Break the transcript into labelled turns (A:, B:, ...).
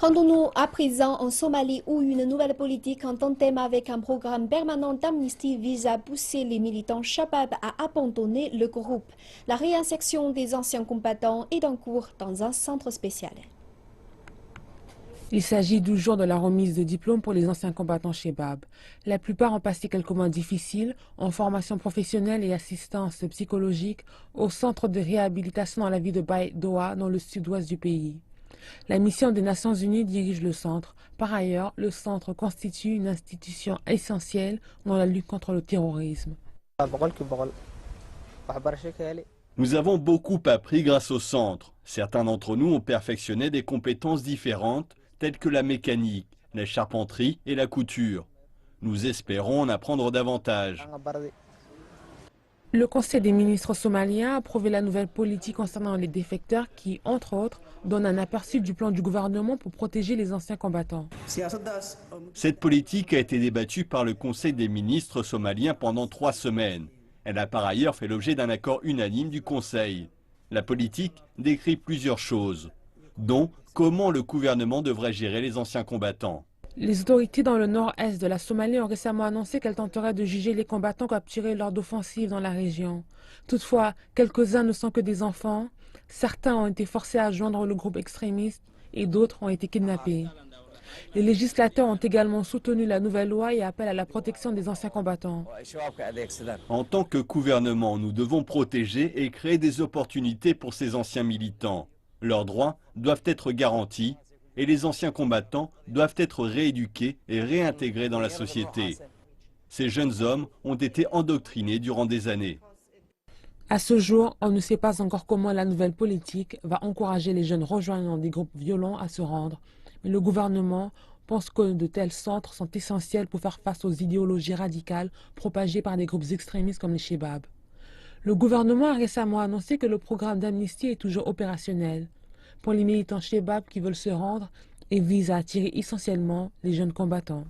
A: Rendons-nous à présent en Somalie où une nouvelle politique en tandem avec un programme permanent d'amnistie vise à pousser les militants Shabab à abandonner le groupe. La réinsertion des anciens combattants est en cours dans un centre spécial.
B: Il s'agit 12 jours de la remise de diplôme pour les anciens combattants Shabab. La plupart ont passé quelques mois difficiles en formation professionnelle et assistance psychologique au centre de réhabilitation dans la ville de Baidoa, dans le sud-ouest du pays. La mission des Nations Unies dirige le centre. Par ailleurs, le centre constitue une institution essentielle dans la lutte contre le terrorisme.
C: Nous avons beaucoup appris grâce au centre. Certains d'entre nous ont perfectionné des compétences différentes, telles que la mécanique, la charpenterie et la couture. Nous espérons en apprendre davantage.
B: Le Conseil des ministres somalien a approuvé la nouvelle politique concernant les défecteurs qui, entre autres, donne un aperçu du plan du gouvernement pour protéger les anciens combattants.
C: Cette politique a été débattue par le Conseil des ministres somaliens pendant 3 semaines. Elle a par ailleurs fait l'objet d'un accord unanime du Conseil. La politique décrit plusieurs choses, dont comment le gouvernement devrait gérer les anciens combattants.
B: Les autorités dans le nord-est de la Somalie ont récemment annoncé qu'elles tenteraient de juger les combattants capturés lors d'offensives dans la région. Toutefois, quelques-uns ne sont que des enfants. Certains ont été forcés à joindre le groupe extrémiste et d'autres ont été kidnappés. Les législateurs ont également soutenu la nouvelle loi et appellent à la protection des anciens combattants.
C: En tant que gouvernement, nous devons protéger et créer des opportunités pour ces anciens militants. Leurs droits doivent être garantis et les anciens combattants doivent être rééduqués et réintégrés dans la société. Ces jeunes hommes ont été endoctrinés durant des années.
B: À ce jour, on ne sait pas encore comment la nouvelle politique va encourager les jeunes rejoignant des groupes violents à se rendre. Mais le gouvernement pense que de tels centres sont essentiels pour faire face aux idéologies radicales propagées par des groupes extrémistes comme les Shabab. Le gouvernement a récemment annoncé que le programme d'amnistie est toujours opérationnel pour les militants Shabab qui veulent se rendre et vise à attirer essentiellement les jeunes combattants.